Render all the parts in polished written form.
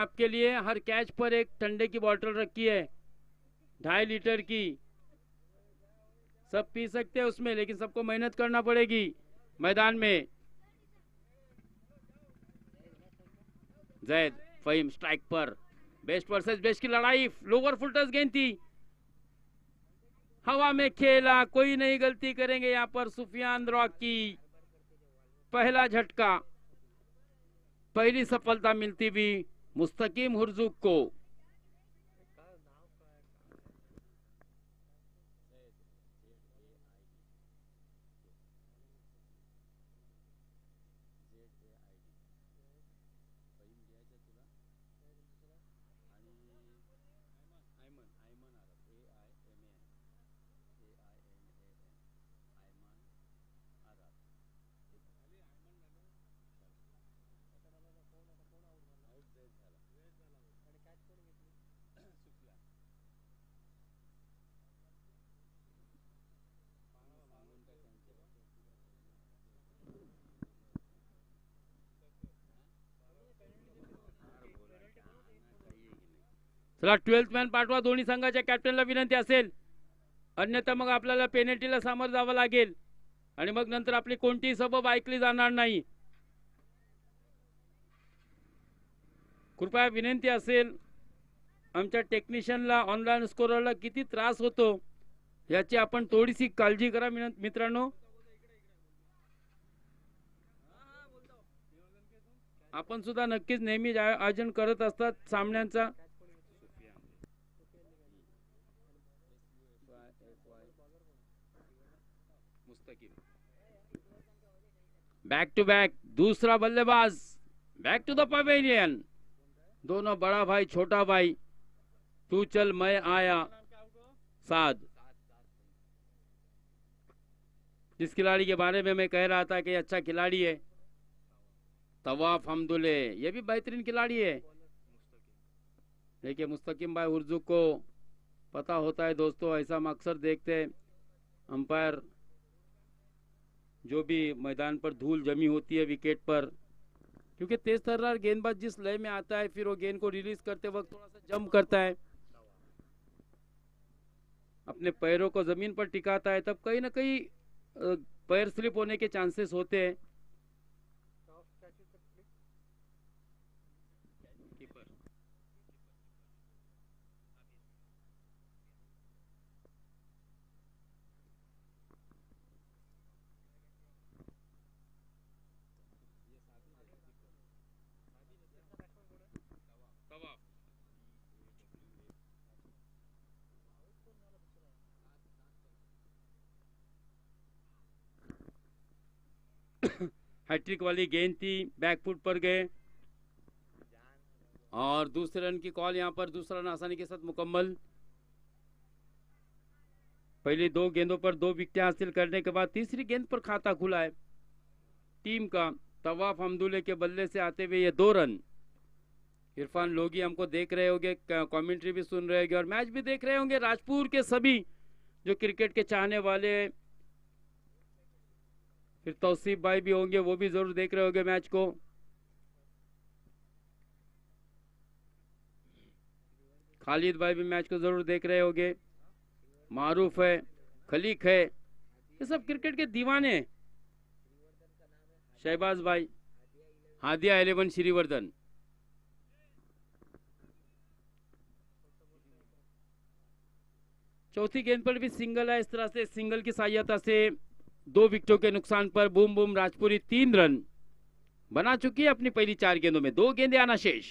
आपके लिए हर कैच पर एक ठंडे की बोतल रखी है 2.5 लीटर की। सब पी सकते हैं उसमें, लेकिन सबको मेहनत करना पड़ेगी मैदान में। जैद फहीम स्ट्राइक पर। बेस्ट वर्सेस बेस्ट की लड़ाई। लोअर फुल टच गेंद थी, हवा में खेला, कोई नहीं गलती करेंगे यहाँ पर सुफियान रॉकी। पहला झटका, पहली सफलता मिलती हुई मुस्तकीम हुर्जुक को। चला 12th मॅन पाठवा. दोन्ही संघाच्या कॅप्टनला विनंती असेल, अन्यथा मग आपल्याला पेनल्टीला सामोरं जावं लागेल आणि मग नंतर आपली कोणतीही सबब ऐकली जाणार नाही. कृपया विनंती असेल, आमच्या टेक्निशियनला ऑनलाईन स्कोररला किती त्रास होतो याची आपण थोडीशी काळजी करा मित्रांनो. आपण सुद्धा नक्कीच नेहमी आयोजन करत असतात सामन्यांचा. बैक टू बैक दूसरा बल्लेबाज, बैक टू द पवेलियन. दोनों बड़ा भाई छोटा भाई, तू चल मैं आया साद. जिस खिलाड़ी के बारे में मैं कह रहा था कि अच्छा खिलाड़ी है, तवाफ हमदुल्ले, ये भी बेहतरीन खिलाड़ी है. देखिए मुस्तकीम भाई हुर्जुक को पता होता है दोस्तों, ऐसा हम अक्सर देखते हैं अंपायर जो भी मैदान पर धूल जमी होती है विकेट पर, क्योंकि तेज तर्रार गेंदबाज जिस लय में आता है फिर वो गेंद को रिलीज करते वक्त थोड़ा सा जंप करता है, अपने पैरों को जमीन पर टिकाता है, तब कहीं ना कहीं पैर स्लिप होने के चांसेस होते हैं. हैट्रिक वाली गेंद थी, बैकफुट पर गए और दूसरे रन की कॉल. यहां पर दूसरा रन आसानी के साथ मुकम्मल. पहली 2 गेंदों पर 2 विकेट हासिल करने के बाद तीसरी गेंद पर खाता खुला है टीम का. तवाफ हमदुल्ले के बल्ले से आते हुए ये 2 रन. इरफान लोगी हमको देख रहे होंगे, कमेंट्री भी सुन रहे होंगे और मैच भी देख रहे होंगे. राजपुर के सभी जो क्रिकेट के चाहने वाले, फिर तौसीफ भाई भी होंगे, वो भी जरूर देख रहे होंगे मैच को. खालिद भाई भी मैच को जरूर देख रहे होंगे. मारूफ है, खलीक है, ये सब क्रिकेट के दीवाने. शहबाज भाई, हादिया 11 श्रीवर्धन. चौथी गेंद पर भी सिंगल है. इस तरह से सिंगल की सहायता से 2 विकेटों के नुकसान पर बूम बूम राजपुरी 3 रन बना चुकी है अपनी पहली 4 गेंदों में. 2 गेंदें आना शेष.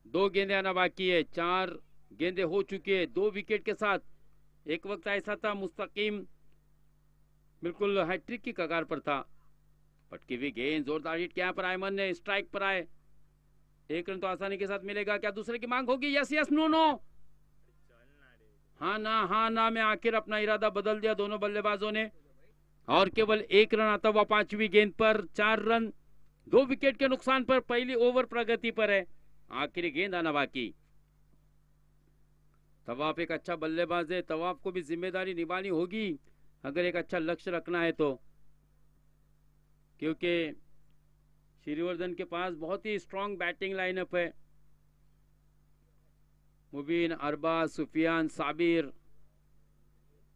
दो गेंदें आना बाकी है. 4 गेंदें हो चुकी है 2 विकेट के साथ. एक वक्त ऐसा था मुस्तकीम बिल्कुल हैट्रिक की कगार पर था. पटकी हुई गेंद, जोरदार हिट किया पर आयमन ने. स्ट्राइक पर आए, 1 रन तो आसानी के साथ मिलेगा. क्या दूसरे की मांग होगी? यस यस नो नो, हाँ ना में आखिर अपना इरादा बदल दिया दोनों बल्लेबाजों ने और केवल 1 रन आता हुआ 5वीं गेंद पर. 4 रन 2 विकेट के नुकसान पर पहली ओवर प्रगति पर है. आखिरी गेंद आना बाकी. तवाफ एक अच्छा बल्लेबाज है, तवाफ को भी जिम्मेदारी निभानी होगी अगर एक अच्छा लक्ष्य रखना है तो, क्योंकि श्रीवर्धन के पास बहुत ही स्ट्रांग बैटिंग लाइनअप है। मुबीन, अरबाज, सुफियान, साबिर,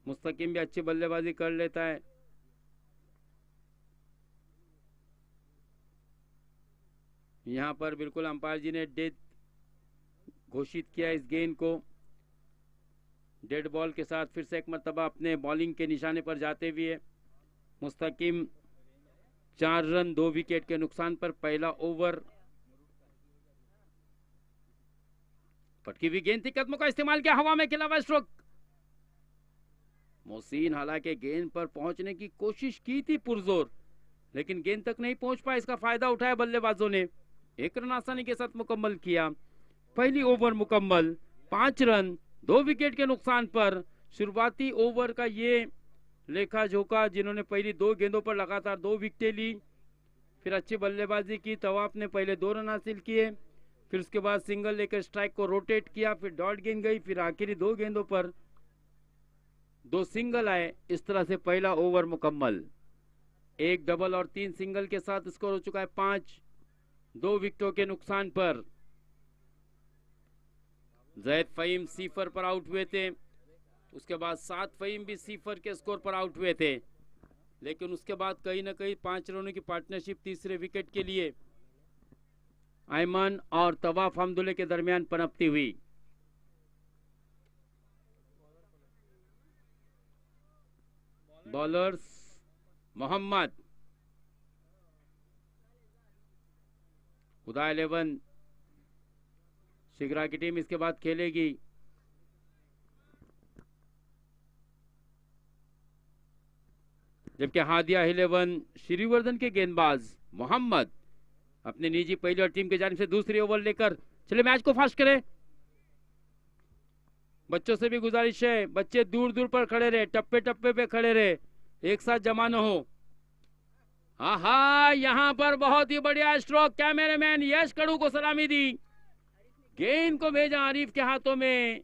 मुस्तकीम भी अच्छी बल्लेबाजी कर लेता है। यहाँ पर बिल्कुल अंपायर जी ने डेथ घोषित किया इस गेंद को। डेड बॉल के साथ फिर से एक मरतबा अपने बॉलिंग के निशाने पर जाते हुए मुस्तकीम 4 रन 2 विकेट के नुकसान पर पहला ओवर। पटकी हुई गेंद थी, कदमों का इस्तेमाल किया, हवा में खेला हुआ स्ट्रोक। मोहसिन हालांकि गेंद पर पहुंचने की कोशिश की थी पुरजोर, लेकिन गेंद तक नहीं पहुंच पाया। इसका फायदा उठाया बल्लेबाजों ने, 1 रन आसानी के साथ मुकम्मल किया। पहली ओवर मुकम्मल, 5 रन 2 विकेट के नुकसान पर। शुरुआती ओवर का ये लेखा जोखा, जिन्होंने पहली 2 गेंदों पर लगातार 2 विकेटें ली, फिर अच्छी बल्लेबाजी की। तवाफ ने पहले 2 रन हासिल किए, फिर उसके बाद सिंगल लेकर स्ट्राइक को रोटेट किया, फिर डॉट गेंद गई, फिर आखिरी 2 गेंदों पर 2 सिंगल आए। इस तरह से पहला ओवर मुकम्मल। 1 डबल और 3 सिंगल के साथ स्कोर हो चुका है 5, 2 विकेटों के नुकसान पर। जैद फहीम सीफर पर आउट हुए थे, उसके बाद 7 फहीम भी सीफर के स्कोर पर आउट हुए थे, लेकिन उसके बाद कहीं ना कहीं 5 रनों की पार्टनरशिप तीसरे विकेट के लिए अयमन और तवाफ हमदुल्ले के दरमियान पनपती हुई। बॉलर्स मोहम्मद, खुदा 11 शिगरा की टीम इसके बाद खेलेगी। जबकि हादिया 11 श्रीवर्धन के गेंदबाज मोहम्मद अपने निजी पहली और टीम की जानिब से दूसरी ओवर लेकर चले मैच को फास्ट करें। बच्चों से भी गुजारिश है, बच्चे दूर दूर पर खड़े रहे, टप्पे टप्पे पे खड़े रहे, एक साथ जमा न हो। आहा, यहां पर बहुत ही बढ़िया स्ट्रोक, कैमरामैन यश कड़ू को सलामी दी, गेंद को भेजा आरिफ के हाथों में।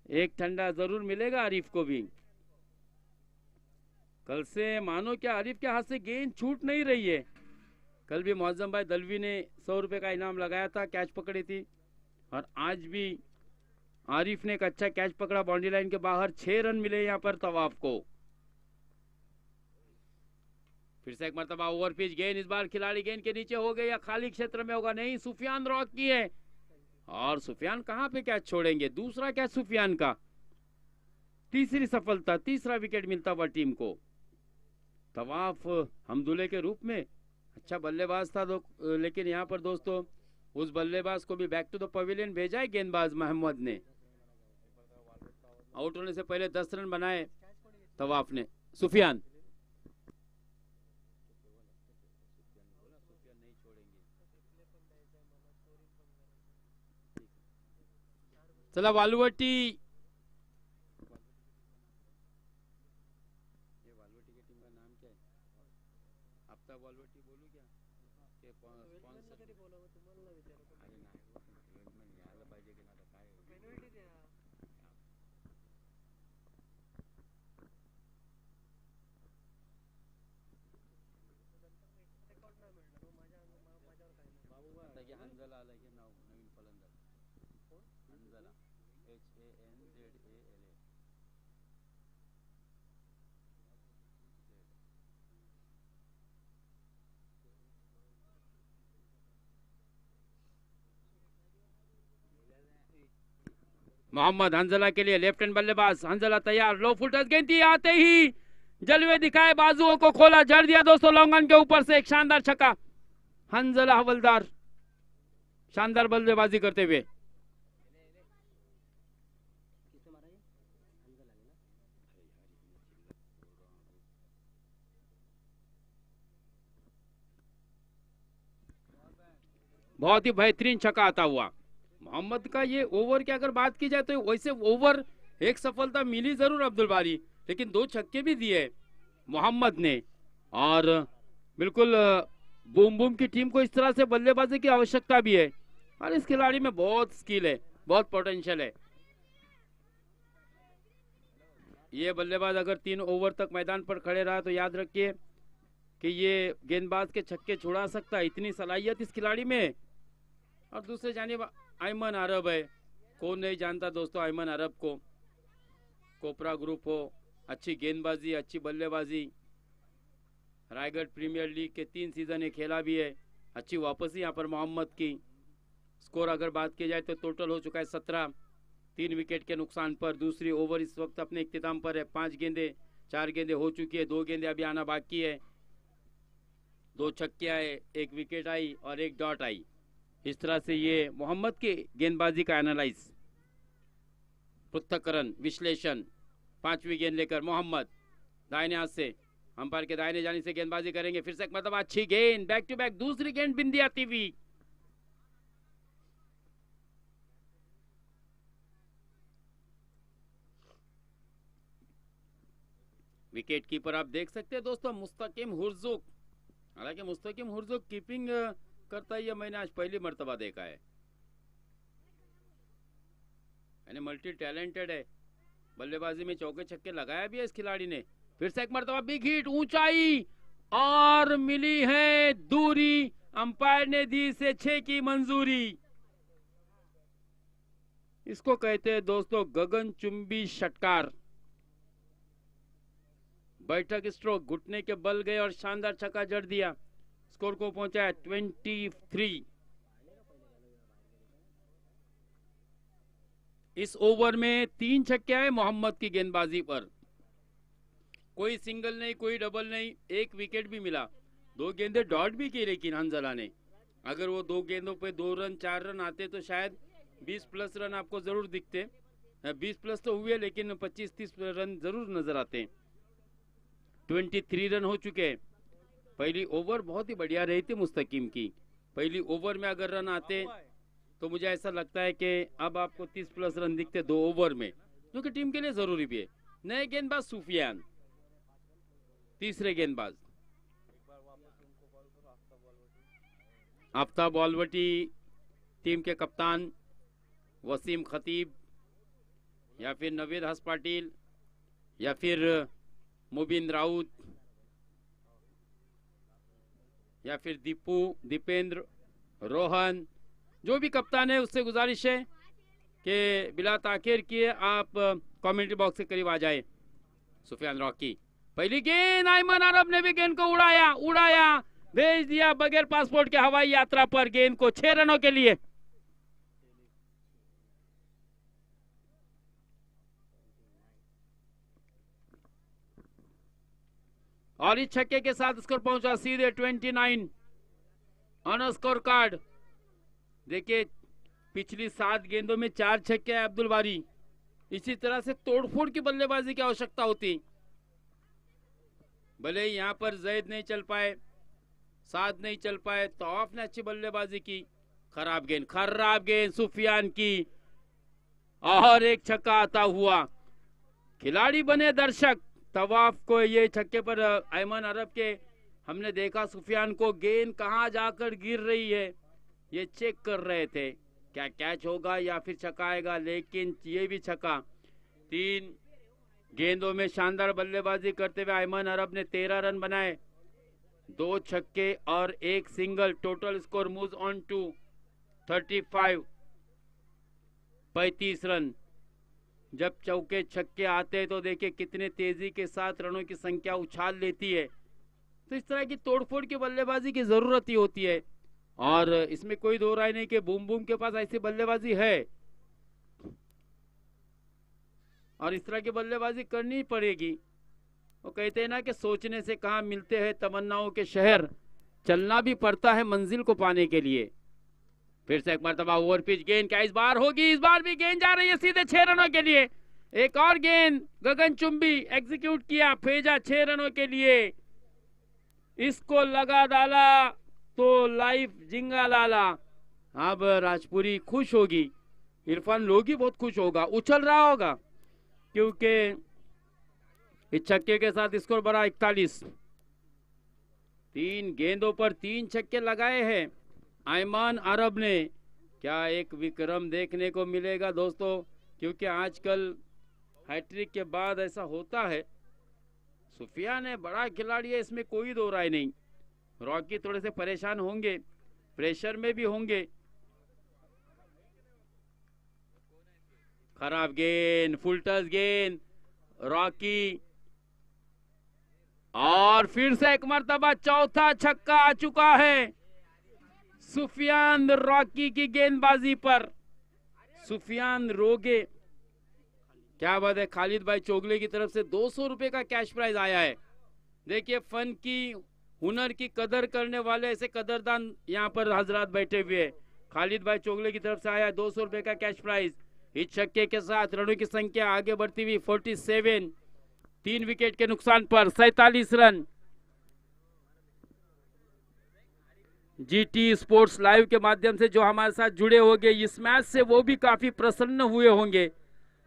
एक ठंडा जरूर मिलेगा आरिफ को भी। कल से मानो क्या आरिफ के हाथ से गेंद छूट नहीं रही है। कल भी मौजम भाई दलवी ने 100 रुपए का इनाम लगाया था, कैच पकड़ी थी, और आज भी आरिफ ने एक अच्छा कैच पकड़ा बाउंड्री लाइन के बाहर। 6 रन मिले यहां पर तवाफ को। फिर से एक मरतबा ओवर पिच गेंद, इस बार खिलाड़ी गेंद के नीचे हो गए या खाली क्षेत्र में होगा, नहीं, सुफियान रॉक की है, और सुफियान कहां पे कैच छोड़ेंगे। दूसरा कैच सुफियान का, तीसरी सफलता, तीसरा विकेट मिलता हुआ टीम को। तवाफ हमदुल्ले के रूप में अच्छा बल्लेबाज था, लेकिन यहाँ पर दोस्तों उस बल्लेबाज को भी बैक टू द पवेलियन भेजा है गेंदबाज मोहम्मद ने। आउट होने से पहले 10 रन बनाए तवाफ ने। सुफियान चला वालुवटी, मोहम्मद हंजला के लिए लेफ्ट हैंड बल्लेबाज। हंजला तैयार, लो फुल टच गेंद थी, आते ही जलवे दिखाए, बाजुओं को खोला, जड़ दिया दोस्तों लॉन्गन के ऊपर से। एक शानदार छक्का, हंजला हवलदार शानदार बल्लेबाजी करते हुए। बहुत ही बेहतरीन छक्का आता हुआ। मोहम्मद का ये ओवर की अगर बात की जाए तो वैसे ओवर एक सफलता मिली जरूर अब्दुल बारी, लेकिन 2 छक्के भी दिए मोहम्मद ने। और बिल्कुल बूम बूम की टीम को इस तरह से बल्लेबाजी की आवश्यकता भी है, और इस खिलाड़ी में बहुत स्किल है, बहुत पोटेंशियल है। ये बल्लेबाज अगर 3 ओवर तक मैदान पर खड़े रहा तो याद रखिए कि ये गेंदबाज के छक्के छुड़ा सकता है, इतनी सलाहियत इस खिलाड़ी में। और दूसरे जानिब अयमन अरब है, कौन नहीं जानता दोस्तों अयमन अरब को। कोपरा ग्रुप हो, अच्छी गेंदबाजी, अच्छी बल्लेबाजी, रायगढ़ प्रीमियर लीग के 3 सीजन ये खेला भी है। अच्छी वापसी यहाँ पर मोहम्मद की। स्कोर अगर बात की जाए तो टोटल हो चुका है 17, 3 विकेट के नुकसान पर। दूसरी ओवर इस वक्त अपने इख्तिताम पर है। 4 गेंदें हो चुकी है, 2 गेंदें अभी आना बाकी है। 2 छक्के आए, 1 विकेट आई और 1 डॉट आई। इस तरह से ये मोहम्मद की गेंदबाजी का एनालाइज, पृथक्करण, विश्लेषण। 5वीं गेंद लेकर मोहम्मद दाहिने हाथ से, अंपायर के दाहिने जाने से गेंदबाजी करेंगे। फिर से एक मतलब अच्छी गेंद, बैक टू बैक दूसरी गेंद बिंदी आती हुई। विकेट कीपर आप देख सकते हैं दोस्तों मुस्तकीम हुर्जुक। हालांकि मुस्तकीम हुर्जुक कीपिंग करता है, मैंने आज पहली मर्तबा देखा है। यानी मल्टी टैलेंटेड है, बल्लेबाजी में चौके छक्के लगाया भी है इस खिलाड़ी ने। फिर से एक मर्तबा बिग हिट, ऊंचाई और मिली है दूरी। अंपायर ने दी इसे 6 की मंजूरी। इसको कहते हैं दोस्तों गगनचुंबी षटकार। बैठक स्ट्रोक, घुटने के बल गए और शानदार छक्का जड़ दिया। स्कोर को पहुंचाया 23। इस ओवर में 3 छक्के आए मोहम्मद की गेंदबाजी पर। कोई सिंगल नहीं, कोई डबल नहीं, 1 विकेट भी मिला। 2 गेंदें डॉट भी की, लेकिन हंजला ने। अगर वो 2 गेंदों पे 2 रन 4 रन आते तो शायद 20 प्लस रन आपको जरूर दिखते। 20 प्लस तो हुए, लेकिन 25-30 रन जरूर नजर आते। 23 रन हो चुके। पहली ओवर बहुत ही बढ़िया रही थी मुस्तकीम की। पहली ओवर में अगर रन आते तो मुझे ऐसा लगता है कि अब आपको 30 प्लस रन दिखते 2 ओवर में, जो कि टीम के लिए जरूरी भी है। नए गेंदबाज सुफियान, तीसरे गेंदबाज आफ्ताब बॉलवटी, टीम के कप्तान वसीम खतीब या फिर नवीद हस पाटिल या फिर मुबिन राउत या फिर दीपेंद्र, रोहन, जो भी कप्तान है उससे गुजारिश है कि बिला ताखिर किए आप कमेंट्री बॉक्स के करीब आ जाए। सुफियान रॉकी, पहली गेंद, अयमन अरब ने भी गेंद को उड़ाया, भेज दिया बगैर पासपोर्ट के हवाई यात्रा पर गेंद को 6 रनों के लिए। और इस छक्के के साथ स्कोर पहुंचा सीधे 29 ऑन स्कोर कार्ड। देखिए पिछली 7 गेंदों में 4 छक्के हैं अब्दुल बारी। इसी तरह से तोड़फोड़ की बल्लेबाजी की आवश्यकता होती। भले ही यहाँ पर जैद नहीं चल पाए, साथ नहीं चल पाए, तौफ ने अच्छी बल्लेबाजी की। खराब गेंद सुफियान की, और एक छक्का आता हुआ। खिलाड़ी बने दर्शक। तवाफ को ये छक्के पर अयमन अरब के हमने देखा सुफियान को गेंद कहां जाकर गिर रही है ये चेक कर रहे थे, क्या कैच होगा या फिर छक्का आएगा, लेकिन ये भी छक्का। 3 गेंदों में शानदार बल्लेबाजी करते हुए अयमन अरब ने 13 रन बनाए, 2 छक्के और 1 single. Total score moves on to 35, 35 run. जब चौके छक्के आते हैं तो देखिए कितने तेजी के साथ रनों की संख्या उछाल लेती है। तो इस तरह की तोड़फोड़ की बल्लेबाजी की जरूरत ही होती है, और इसमें कोई दो राय नहीं कि बूम के पास ऐसी बल्लेबाजी है और इस तरह की बल्लेबाजी करनी पड़ेगी। वो कहते हैं ना कि सोचने से कहाँ मिलते हैं तमन्नाओं के शहर, चलना भी पड़ता है मंजिल को पाने के लिए। फिर से एक मरतबा ओवर पिच गेंद, क्या इस बार होगी? इस बार भी गेंद जा रही है सीधे 6 रनों के लिए। एक और गेंद गगनचुंबी एग्जीक्यूट किया, भेजा 6 रनों के लिए। इसको लगा डाला तो लाइफ जिंगा लाला। अब राजपुरी खुश होगी, इरफान लोगी बहुत खुश होगा, उछल रहा होगा, क्योंकि इस छक्के के साथ स्कोर बढ़ा 41। 3 गेंदों पर 3 छक्के लगाए हैं अयमान अरब ने, क्या एक विक्रम देखने को मिलेगा दोस्तों, क्योंकि आजकल हैट्रिक के बाद ऐसा होता है। सुफियान है, बड़ा खिलाड़ी है, इसमें कोई दो राय नहीं। रॉकी थोड़े से परेशान होंगे, प्रेशर में भी होंगे। खराब गेंद, फुल टच गेंद, रॉकी, और फिर से एक मर्तबा चौथा छक्का आ चुका है सुफियान रॉकी की गेंदबाजी पर। सुफियान रोगे, क्या बात है। खालिद भाई चोगले की तरफ से 200 रुपए का कैश प्राइज आया है। देखिए, फन की, हुनर की कदर करने वाले ऐसे कदरदान यहाँ पर हजरात बैठे हुए हैं। खालिद भाई चोगले की तरफ से आया 200 रुपए का कैश प्राइज। इस छक्के के साथ रनों की संख्या आगे बढ़ती हुई 47, 3 विकेट के नुकसान पर 47 रन। जीटी स्पोर्ट्स लाइव के माध्यम से जो हमारे साथ जुड़े होंगे इस मैच से, वो भी काफी प्रसन्न हुए होंगे,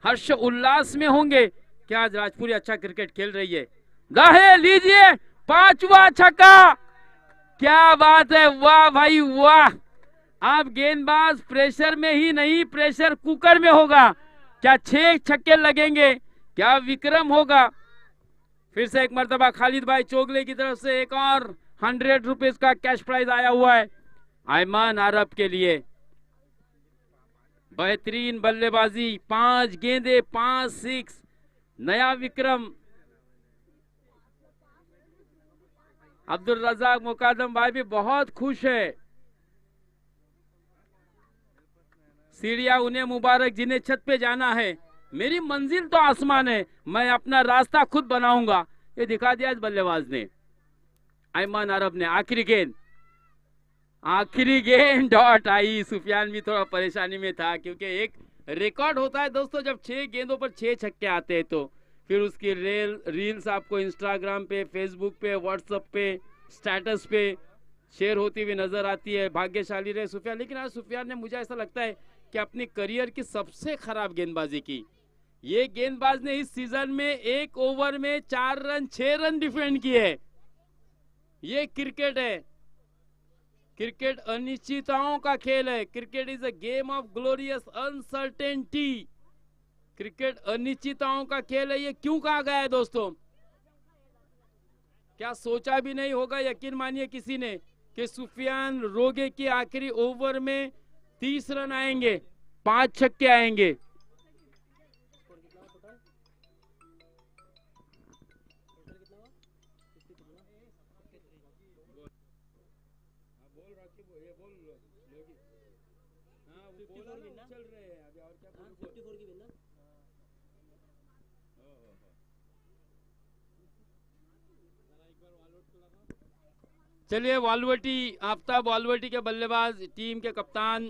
हर्ष उल्लास में होंगे। क्या आज राजपुरी अच्छा क्रिकेट खेल रही है। गाहे लीजिए, 5वां छक्का, क्या बात है, वाह भाई वाह। आप गेंदबाज प्रेशर में ही नहीं, प्रेशर कुकर में होगा। क्या 6 छक्के लगेंगे, क्या विक्रम होगा। फिर से एक मर्तबा खालिद भाई चोगले की तरफ से एक और 100 रुपीज का कैश प्राइज आया हुआ है अयमान अरब के लिए। बेहतरीन बल्लेबाजी, 5 गेंदे, 5 सिक्स, नया विक्रम। अब्दुल रजाक मुकादम भाई भी बहुत खुश है। सीढ़ियां उन्हें मुबारक जिन्हें छत पे जाना है। मेरी मंजिल तो आसमान है, मैं अपना रास्ता खुद बनाऊंगा, ये दिखा दिया इस बल्लेबाज ने, अयमान अरब ने। आखिरी गेंद डॉट आई। सुफियान भी थोड़ा परेशानी में था, क्योंकि एक रिकॉर्ड होता है दोस्तों, जब 6 गेंदों पर 6 छक्के आते हैं तो फिर उसकी रील्स आपको इंस्टाग्राम पे, फेसबुक पे, व्हाट्सएप पे, स्टेटस पे शेयर होती हुई नजर आती है। भाग्यशाली रहे सुफियान। लेकिन आज सुफियान ने, मुझे ऐसा लगता है कि अपनी करियर की सबसे खराब गेंदबाजी की। ये गेंदबाज ने इस सीजन में 1 ओवर में 4 रन 6 रन डिफेंड किए। ये क्रिकेट है। क्रिकेट अनिश्चितताओं का खेल है। Cricket is a game of glorious uncertainty. Cricket अनिश्चितताओं का खेल है। ये क्यों कहा गया है दोस्तों? क्या सोचा भी नहीं होगा, यकीन मानिए किसी ने, कि सुफियान रोगे की आखिरी ओवर में 30 रन आएंगे, 5 छक्के आएंगे। चलिए, वालवटी, आफ्ताब वालवटी के बल्लेबाज, टीम के कप्तान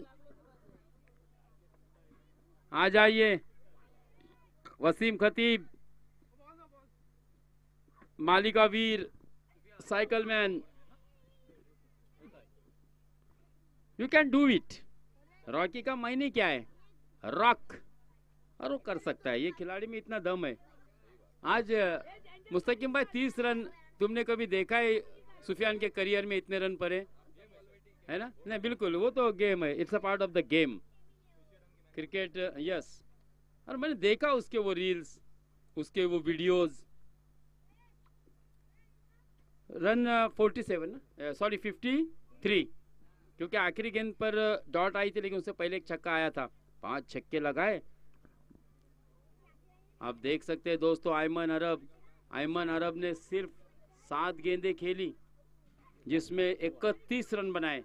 आ जाइए। Wasim Khatib, Malika Veer, cycle man, you can do it. Rocky का मायने क्या है? रॉक, और वो कर सकता है। ये खिलाड़ी में इतना दम है। आज मुस्तकिम भाई 30 रन तुमने कभी देखा है सुफियान के करियर में इतने रन पड़े है ना? नहीं, बिल्कुल, वो तो गेम है, it's a part of the game cricket. Yes, और मैंने देखा उसके वो रील्स, उसके वो वीडियोस। रन 47 ना, सॉरी 53, क्योंकि आखिरी गेंद पर डॉट आई थी, लेकिन उससे पहले एक छक्का आया था। 5 छक्के लगाए। आप देख सकते हैं दोस्तों, अयमान अरब ने सिर्फ 7 गेंदें खेली, जिसमें 31 रन बनाए।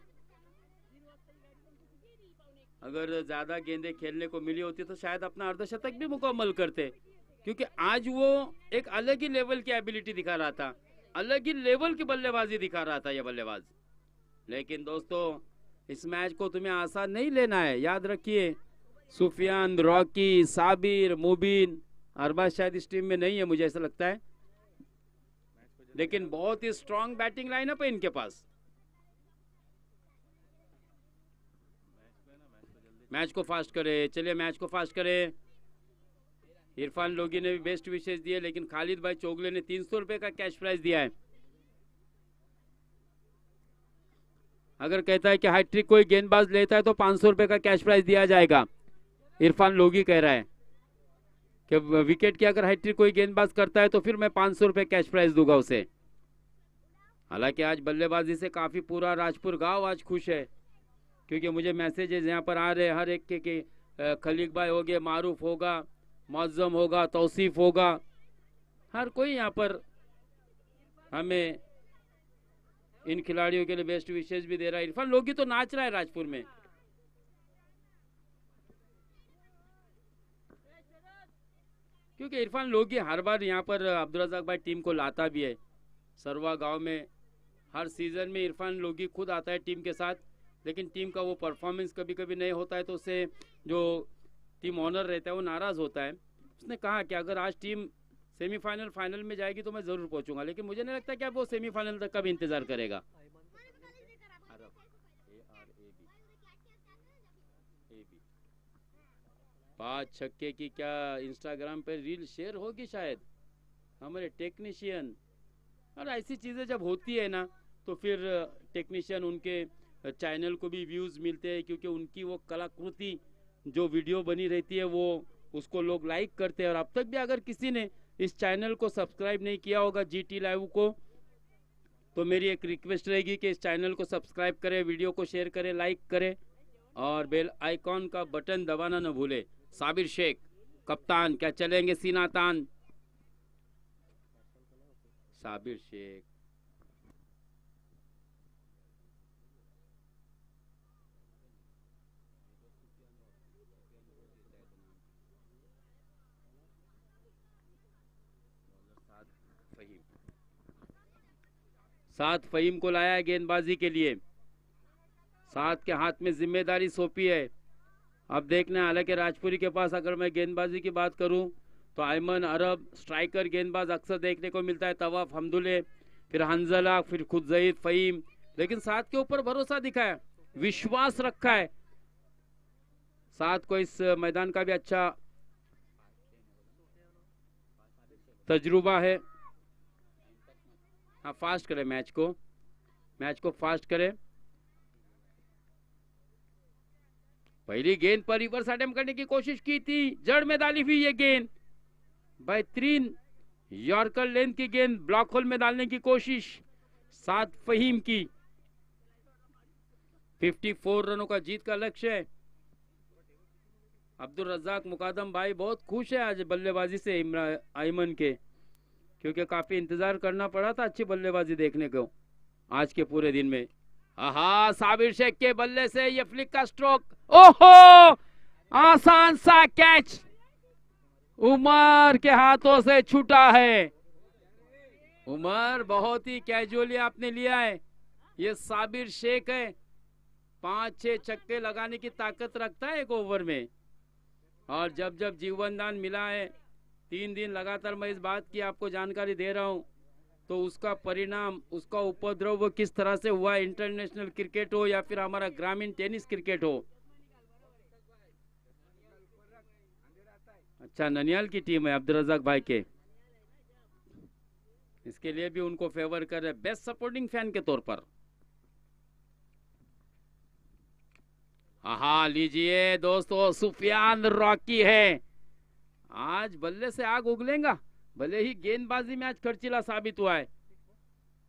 अगर ज्यादा गेंदें खेलने को मिली होती तो शायद अपना अर्धशतक भी मुकम्मल करते, क्योंकि आज वो एक अलग ही लेवल की एबिलिटी दिखा रहा था, अलग ही लेवल की बल्लेबाजी दिखा रहा था ये बल्लेबाज। लेकिन दोस्तों, इस मैच को तुम्हें आसान नहीं लेना है, याद रखिए। सुफियान, रॉकी, साबिर, मुबीन, अरबाज शायद इस टीम में नहीं है, मुझे ऐसा लगता है, लेकिन बहुत ही स्ट्रांग बैटिंग लाइनअप है इनके पास। मैच को फास्ट करे, चलिए मैच को फास्ट करे। इरफान लोगी ने भी बेस्ट विशेष दिए, लेकिन खालिद भाई चोगले ने 300 रुपए का कैश प्राइज दिया है। अगर कहता है कि हैट्रिक कोई गेंदबाज लेता है तो 500 रुपए का कैश प्राइज दिया जाएगा। इरफान लोगी कह रहा है कि विकेट की अगर हैट्रिक कोई गेंदबाज करता है तो फिर मैं 500 रुपए कैश प्राइज दूंगा उसे। हालांकि आज बल्लेबाजी से काफी पूरा राजपुर गांव आज खुश है, क्योंकि मुझे मैसेजेस यहाँ पर आ रहे हर एक के खलीक भाई हो गए, मारूफ होगा, मौजम होगा, तौसीफ होगा, हर कोई यहाँ पर हमें इन खिलाड़ियों के लिए बेस्ट विशेष भी दे रहा है। इरफान लोगी तो नाच रहा है राजपुर में। क्योंकि इरफान लोगी हर बार यहाँ पर अब्दुल रज़ाक भाई टीम को लाता भी है। सरवा गांव में हर सीजन में इरफान लोगी खुद आता है टीम के साथ, लेकिन टीम का वो परफॉर्मेंस कभी कभी नहीं होता है तो उससे जो टीम ऑनर रहता है वो नाराज होता है। उसने कहा कि अगर आज टीम सेमीफाइनल फाइनल में जाएगी तो मैं जरूर पहुंचूंगा, लेकिन मुझे नहीं लगता कि अब वो सेमीफाइनल तक का भी इंतजार करेगा। 5 छक्के की क्या इंस्टाग्राम पे रील शेयर होगी शायद हमारे टेक्नीशियन। और ऐसी चीजें जब होती है ना तो फिर टेक्नीशियन उनके चैनल को भी व्यूज मिलते हैं, क्योंकि उनकी वो कलाकृति जो वीडियो बनी रहती है वो उसको लोग लाइक करते हैं। और अब तक भी अगर किसी ने इस चैनल को सब्सक्राइब नहीं किया होगा GT लाइव को, तो मेरी एक रिक्वेस्ट रहेगी कि इस चैनल को सब्सक्राइब करें, वीडियो को शेयर करें, लाइक करें और बेल आइकॉन का बटन दबाना न भूले। साबिर शेख कप्तान, क्या चलेंगे सीना तान? साबिर शेख साथ फहीम को लाया है गेंदबाजी के लिए। साथ के हाथ में जिम्मेदारी सौंपी है। अब देखना है, हालांकि राजपुरी के पास अगर मैं गेंदबाजी की बात करूं तो अयमन अरब स्ट्राइकर गेंदबाज अक्सर देखने को मिलता है, तवाफ हमदुल्ले, फिर हंजला, फिर खुद जहीद फहीम, लेकिन साथ के ऊपर भरोसा दिखाया, विश्वास रखा है। साथ को इस मैदान का भी अच्छा तजुर्बा है। हाँ, फास्ट करें मैच को फास्ट करें। पहली गेंद पर रिवर्स अटेम्प्ट करने की कोशिश की थी, जड़ में डाली हुई ये गेंद, बेहतरीन यॉर्कर लेंथ की गेंद ब्लॉक होल में डालने की कोशिश साथ फहीम की। 54 रनों का जीत का लक्ष्य है। अब्दुल रज़ाक मुकादम भाई बहुत खुश है आज बल्लेबाजी से अयमन के, क्योंकि काफी इंतजार करना पड़ा था अच्छी बल्लेबाजी देखने को आज के पूरे दिन में। आहा, साबिर शेख के बल्ले से ये फ्लिक का स्ट्रोक, ओहो, आसान सा कैच उमर के हाथों से छूटा है। उमर बहुत ही कैजुअली आपने लिया है। ये साबिर शेख है, 5-6 छक्के लगाने की ताकत रखता है एक ओवर में। और जब जब जीवन दान मिला है 3 दिन लगातार, मैं इस बात की आपको जानकारी दे रहा हूं, तो उसका परिणाम, उसका उपद्रव वो किस तरह से हुआ, इंटरनेशनल क्रिकेट हो या फिर हमारा ग्रामीण टेनिस क्रिकेट हो। अच्छा, ननियाल की टीम है अब्दुल रज़ाक भाई के, इसके लिए भी उनको फेवर कर रहे बेस्ट सपोर्टिंग फैन के तौर पर। हाँ, लीजिए दोस्तों, सुफियान रॉकी है, आज बल्ले से आग उगलेगा। भले ही गेंदबाजी में आज खर्चीला साबित हुआ है,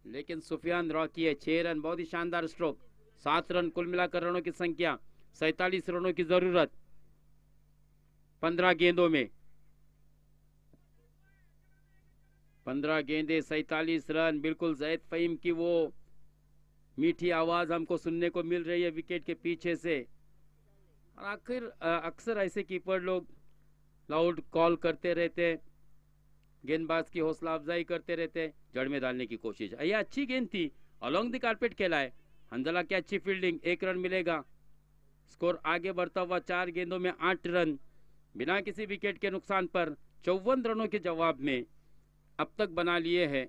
लेकिन सुफियान रॉकी है। 6 रन, बहुत ही शानदार स्ट्रोक। 7 रन कुल मिलाकर रनों की संख्या, 47 रनों की जरूरत 15 गेंदों में। 15 गेंदे 47 रन, बिल्कुल जैद फहीम की वो मीठी आवाज हमको सुनने को मिल रही है विकेट के पीछे से। और आखिर अक्सर ऐसे कीपर लोग लाउड कॉल करते रहते, गेंदबाज की हौसला अफजाई करते रहते, जड़ में डालने की कोशिश। ये अच्छी गेंद थी, अलोंग द कारपेट खेला है। हंजला की अच्छी फील्डिंग, 1 रन मिलेगा। स्कोर आगे बढ़ता हुआ 4 गेंदों में 8 रन बिना किसी विकेट के नुकसान पर 54 रनों के जवाब में अब तक बना लिए हैं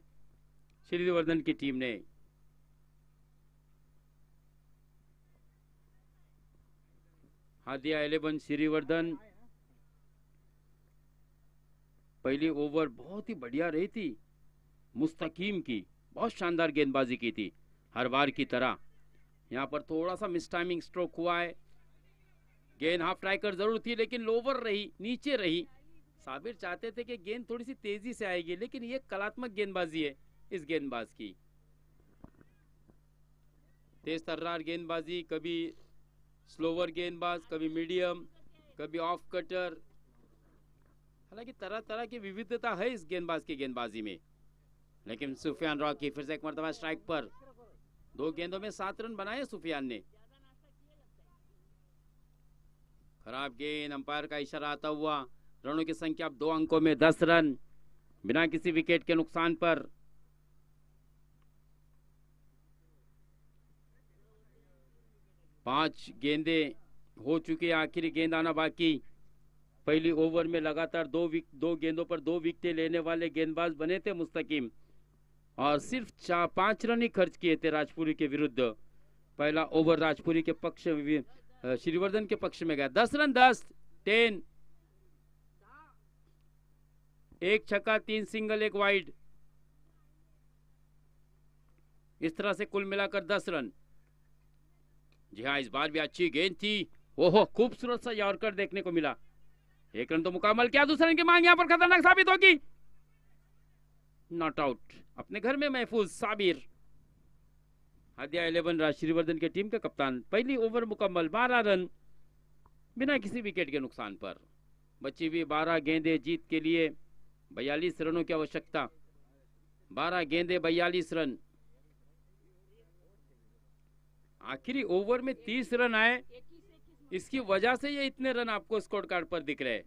श्रीवर्धन की टीम ने। हादिया 11 श्रीवर्धन। पहली ओवर बहुत ही बढ़िया रही थी मुस्तकीम की, बहुत शानदार गेंदबाजी की थी हर बार की तरह। यहाँ पर थोड़ा सा मिस टाइमिंग स्ट्रोक हुआ है। गेंद हाफ ट्राइकर जरूर थी लेकिन लोवर रही, नीचे रही। साबिर चाहते थे कि गेंद थोड़ी सी तेजी से आएगी, लेकिन ये कलात्मक गेंदबाजी है इस गेंदबाज की। तेज तर्रार गेंदबाजी, कभी स्लोवर गेंदबाज, कभी मीडियम, कभी ऑफ कटर। हालांकि तरह तरह की विविधता है इस गेंदबाज की गेंदबाजी में। लेकिन सुफियान रॉकी फिर से एक मरतबा स्ट्राइक पर। 2 गेंदों में 7 रन बनाए सुफियान ने। खराब गेंद, अंपायर का इशारा आता हुआ। रनों की संख्या अब 2 अंकों में 10 रन बिना किसी विकेट के नुकसान पर। पांच गेंदे हो चुकी, आखिरी गेंद आना बाकी। पहली ओवर में लगातार 2 गेंदों पर 2 विकेटें लेने वाले गेंदबाज बने थे मुस्तकीम, और सिर्फ 5 रन ही खर्च किए थे राजपुरी के विरुद्ध। पहला ओवर राजपुरी के पक्ष में, श्रीवर्धन के पक्ष में गया। 10 रन, 10, 1 छक्का, 3 सिंगल, 1 वाइड। इस तरह से कुल मिलाकर 10 रन। जी हाँ, इस बार भी अच्छी गेंद थी। ओहो, खूबसूरत सा यॉर्कर देखने को मिला। 1 रन तो मुकम्मल किया, दूसरे रन की मांग यहाँ पर खतरनाक साबित होगी। नॉट आउट, अपने घर में महफूज साबिर। हादिया 11 श्रीवर्धन के टीम का कप्तान। पहली ओवर मुकम्मल, 12 रन बिना किसी विकेट के नुकसान पर। बची हुई 12 गेंदें जीत के लिए 42 रनों की आवश्यकता। 12 गेंदें, 42 रन। आखिरी ओवर में 30 रन आए, इसकी वजह से ये इतने रन आपको स्कोर कार्ड पर दिख रहे हैं।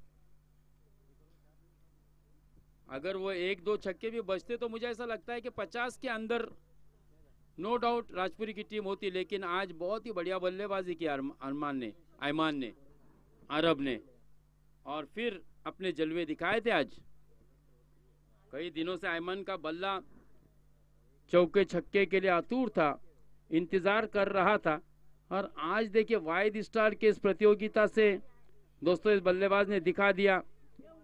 अगर वो 1-2 छक्के भी बचते तो मुझे ऐसा लगता है कि 50 के अंदर नो डाउट राजपुरी की टीम होती। लेकिन आज बहुत ही बढ़िया बल्लेबाजी की अयमान ने, अरब ने, और फिर अपने जलवे दिखाए थे आज। कई दिनों से अयमान का बल्ला चौके छक्के के लिए आतुर था, इंतजार कर रहा था, और आज देखिए वाइड स्टार के इस प्रतियोगिता से दोस्तों इस बल्लेबाज ने दिखा दिया।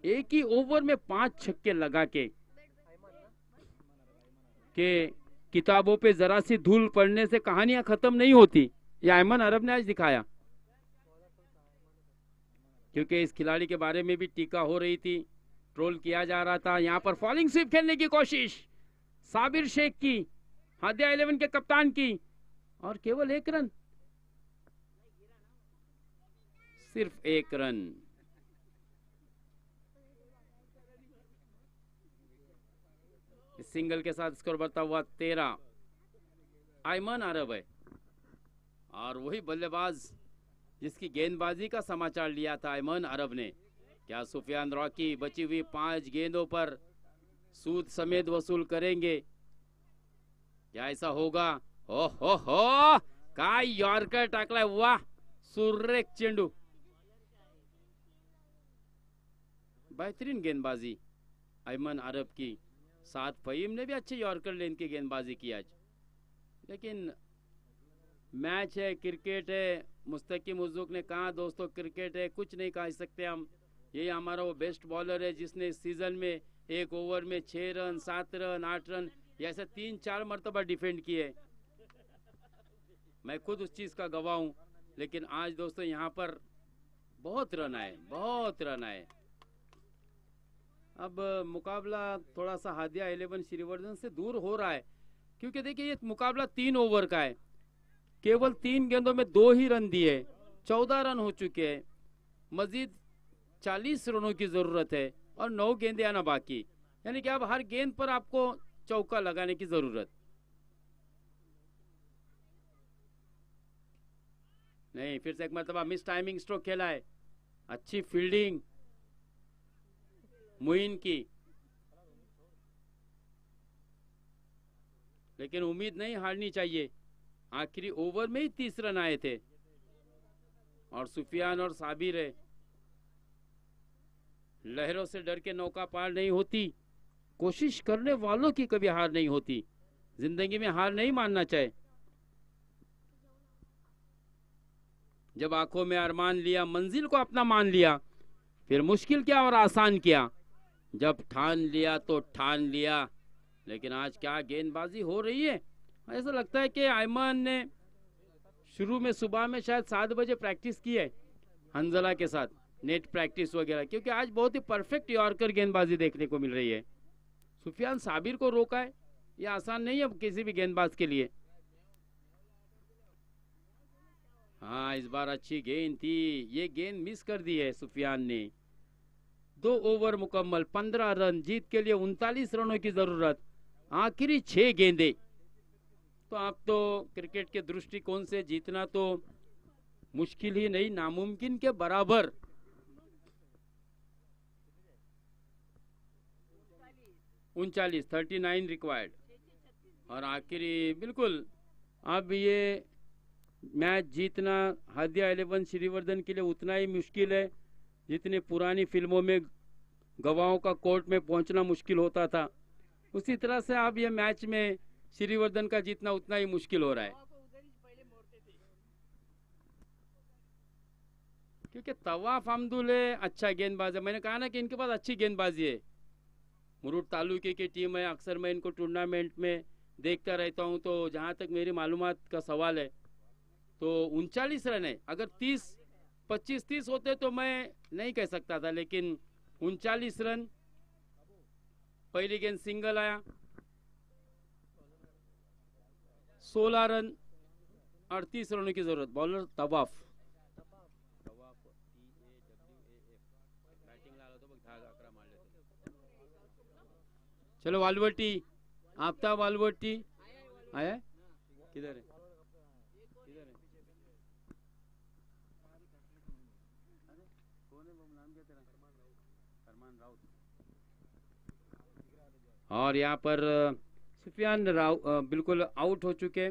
एक ही ओवर में 5 छक्के लगा के किताबों पे जरा सी धूल पड़ने से कहानियां खत्म नहीं होती। ये अयमान अरब ने आज दिखाया, क्योंकि इस खिलाड़ी के बारे में भी टीका हो रही थी, ट्रोल किया जा रहा था। यहाँ पर फॉलिंग स्वीप खेलने की कोशिश साबिर शेख की, हादिया 11 के कप्तान की, और केवल 1 रन, सिर्फ 1 रन। इस सिंगल के साथ स्कोर बढ़ता हुआ 13। अयमान अरब है, और वही बल्लेबाज जिसकी गेंदबाजी का समाचार लिया था अयमान अरब ने। क्या सुफियान रॉकी बची हुई 5 गेंदों पर सूद समेत वसूल करेंगे? क्या ऐसा होगा? हो काय यॉर्कर टाकलाय, वाह, सुरेख चेंडू, बेहतरीन गेंदबाजी अयमान अरब की। साथ फहीम ने भी अच्छे यॉर्कर लेन की गेंदबाजी की आज। लेकिन मैच है, क्रिकेट है। मुस्तकीम उज़्ज़ुक ने कहा दोस्तों क्रिकेट है, कुछ नहीं कह सकते हम। ये हमारा वो बेस्ट बॉलर है जिसने इस सीजन में 1 ओवर में 6 रन, 7 रन, 8 रन, ऐसे 3-4 मरतबा डिफेंड किए। मैं खुद उस चीज का गवाह हूं। लेकिन आज दोस्तों यहाँ पर बहुत रन आए, बहुत रन आए। अब मुकाबला थोड़ा सा हादिया 11 श्रीवर्धन से दूर हो रहा है, क्योंकि देखिए ये मुकाबला 3 ओवर का है। केवल 3 गेंदों में 2 ही रन दिए, 14 रन हो चुके हैं। मजीद 40 रनों की जरूरत है और 9 गेंदें आना बाकी। यानी कि अब हर गेंद पर आपको चौका लगाने की जरूरत नहीं। फिर से एक मरतबा मिस टाइमिंग स्ट्रोक खेला है। अच्छी फील्डिंग मुइन की, लेकिन उम्मीद नहीं हारनी चाहिए। आखिरी ओवर में ही 30 रन आए थे, और सुफियान और साबिर है। लहरों से डर के नौका पार नहीं होती, कोशिश करने वालों की कभी हार नहीं होती। जिंदगी में हार नहीं मानना चाहिए। जब आंखों में अरमान लिया, मंजिल को अपना मान लिया, फिर मुश्किल क्या और आसान किया। जब ठान लिया तो ठान लिया। लेकिन आज क्या गेंदबाजी हो रही है। ऐसा लगता है कि अयमान ने शुरू में सुबह में शायद 7 बजे प्रैक्टिस की है हंजला के साथ, नेट प्रैक्टिस वगैरह, क्योंकि आज बहुत ही परफेक्ट यॉर्कर गेंदबाजी देखने को मिल रही है। सुफियान साबिर को रोका है, ये आसान नहीं है किसी भी गेंदबाज के लिए। हाँ, इस बार अच्छी गेंद थी, ये गेंद मिस कर दी है सुफियान ने। 2 ओवर मुकम्मल, 15 रन, जीत के लिए 39 रनों की जरूरत, आखिरी 6 गेंदे। तो आप तो क्रिकेट के दृष्टिकोण से जीतना तो मुश्किल ही नहीं, नामुमकिन के बराबर। उनचालीस 39 रिक्वायर्ड, और आखिरी बिल्कुल अब ये मैच जीतना हादिया 11 श्रीवर्धन के लिए उतना ही मुश्किल है जितनी पुरानी फिल्मों में गवाहों का कोर्ट में पहुंचना मुश्किल होता था। उसी तरह से अब ये मैच में श्रीवर्धन का जीतना उतना ही मुश्किल हो रहा है, क्योंकि तवाफ अब्दुल्ले अच्छा गेंदबाज है। मैंने कहा ना कि इनके पास अच्छी गेंदबाजी है। मुरुड तालुके की टीम है, अक्सर मैं इनको टूर्नामेंट में देखता रहता हूं, तो जहां तक मेरी मालूमात का सवाल है तो 39 रन है। अगर 25-30 होते तो मैं नहीं कह सकता था, लेकिन 39 रन। पहली गेंद सिंगल आया, 16 रन, 38 रनों की जरूरत। बॉलर तवाफ, चलो वालवर्टी, आफ्ताब वालवर्टी आया, किधर है? और यहाँ पर सुफियान बिल्कुल आउट हो चुके।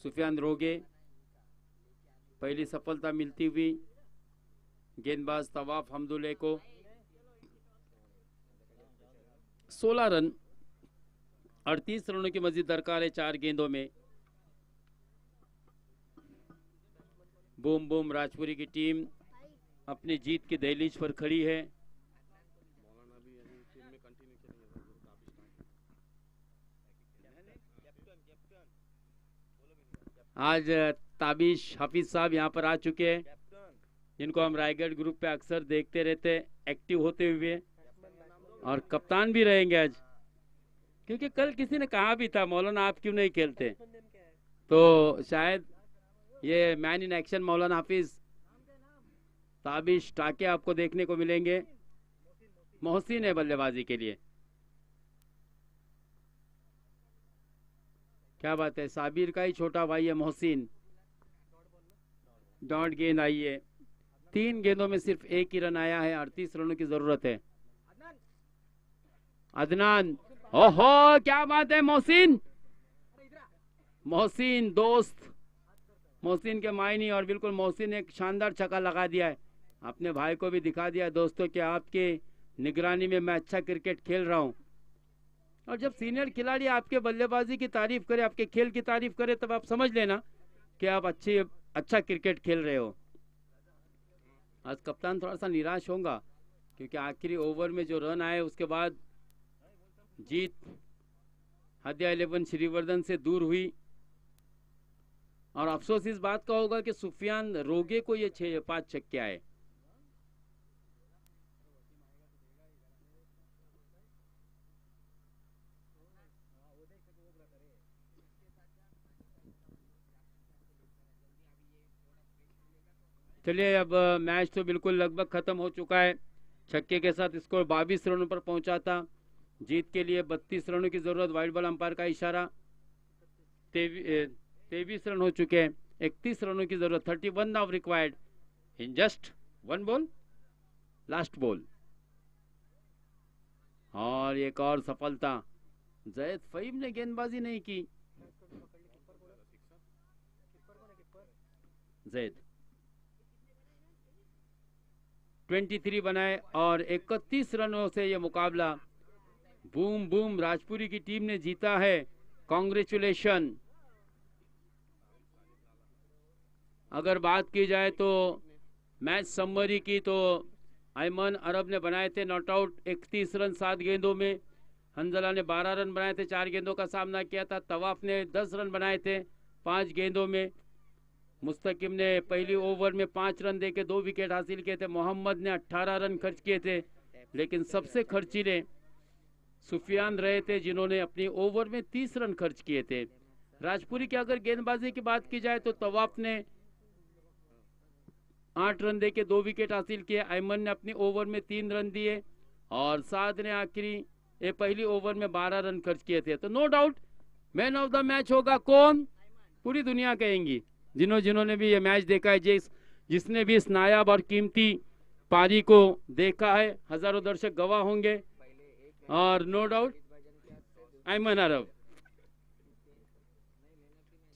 सुफियान रोगे, पहली सफलता मिलती हुई गेंदबाज तवाफ अब्दुल्ले को। 16 रन, 38 रनों की मजीद दरकार है 4 गेंदों में। बूम बूम राजपुरी की टीम अपनी जीत की दहलीज पर खड़ी है। आज ताबिश हाफिज साहब यहाँ पर आ चुके हैं, जिनको हम रायगढ़ ग्रुप पे अक्सर देखते रहते एक्टिव होते हुए, और कप्तान भी रहेंगे आज, क्योंकि कल किसी ने कहा भी था मौलाना आप क्यों नहीं खेलते, तो शायद ये मैन इन एक्शन मौलाना हाफिज ताबिश टाके आपको देखने को मिलेंगे। मोहसिन है बल्लेबाजी के लिए, क्या बात है, साबिर का ही छोटा भाई है मोहसिन। डॉट गेंद आई है, 3 गेंदों में सिर्फ 1 ही रन आया है, 38 रनों की जरूरत है। अदनान, ओहो क्या बात है, मोहसिन, मोहसिन दोस्त, मोहसिन के मायनी, और बिल्कुल मोहसिन एक शानदार छक्का लगा दिया है, अपने भाई को भी दिखा दिया दोस्तों कि आपके निगरानी में मैं अच्छा क्रिकेट खेल रहा हूं। और जब सीनियर खिलाड़ी आपके बल्लेबाजी की तारीफ करे, आपके खेल की तारीफ करे, तब आप समझ लेना कि आप अच्छा क्रिकेट खेल रहे हो। आज कप्तान थोड़ा सा निराश होगा, क्योंकि आखिरी ओवर में जो रन आए उसके बाद जीत हादिया 11 श्रीवर्धन से दूर हुई, और अफसोस इस बात का होगा कि सुफियान रोगे को ये 5 छक्के आए। चलिए, अब मैच तो बिल्कुल लगभग खत्म हो चुका है। छक्के के साथ स्कोर 22 रनों पर पहुंचा था। जीत के लिए 32 रनों की जरूरत, वाइड बॉल अंपायर का इशारा। 23 रन हो चुके हैं, 31 रनों की जरूरत, 31 now required in just 1 ball, last ball. और एक और सफलता, जैद फहीम ने गेंदबाजी नहीं की। जैद 23 बनाए और 31 रनों से यह मुकाबला बूम बूम राजपुरी की टीम ने जीता है। कांग्रेचुलेशन। अगर बात की जाए तो मैच समरी की, तो अयमन अरब ने बनाए थे नॉट आउट 31 रन 7 गेंदों में। हंजला ने 12 रन बनाए थे, 4 गेंदों का सामना किया था। तवाफ ने 10 रन बनाए थे 5 गेंदों में। मुस्तकिम ने पहली ओवर में 5 रन देके 2 विकेट हासिल किए थे। मोहम्मद ने 18 रन खर्च किए थे, लेकिन सबसे खर्चीले सुफियान रहे थे जिन्होंने अपनी ओवर में 30 रन खर्च किए थे। राजपुरी की अगर गेंदबाजी की बात की जाए तो तवाफ ने 8 रन देके 2 विकेट हासिल किए। अयमन ने अपनी ओवर में 3 रन दिए और साद ने आखिरी पहली ओवर में 12 रन खर्च किए थे। तो no doubt man of the match होगा कौन, पूरी दुनिया कहेंगी। जिन्होंने भी ये मैच देखा है, जिसने भी इस नायाब और कीमती पारी को देखा है, हजारों दर्शक गवाह होंगे। और नो डाउट अयमन अरब,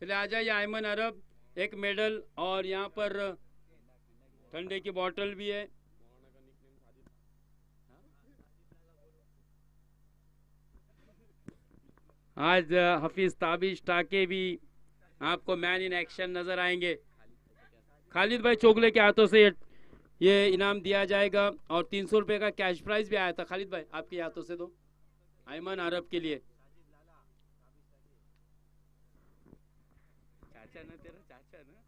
चले आ जाइए अयमन अरब, एक मेडल और यहाँ पर ठंडे की बोतल भी है। आज हफीज ताबिश टाके भी आपको मैन इन एक्शन नजर आएंगे। खालिद भाई चोगले के हाथों से ये इनाम दिया जाएगा और 300 रुपए का कैश प्राइज भी आया था। खालिद भाई आपके हाथों से दो अयमन अरब के लिए। चाचा ना तेरा चाचा ना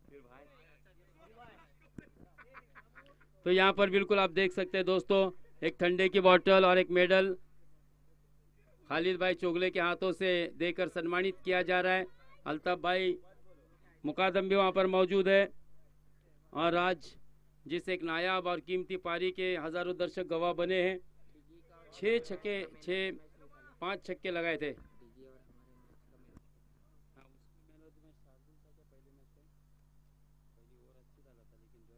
फिर भाई। तो यहाँ पर बिल्कुल आप देख सकते हैं दोस्तों, एक ठंडे की बोतल और एक मेडल खालिद भाई चोगले के हाथों से देकर सम्मानित किया जा रहा है। अल्ताफ भाई मुकादम भी वहाँ पर मौजूद है। और आज जिस एक नायाब और कीमती पारी के हजारों दर्शक गवाह बने हैं, 5 छक्के लगाए थे।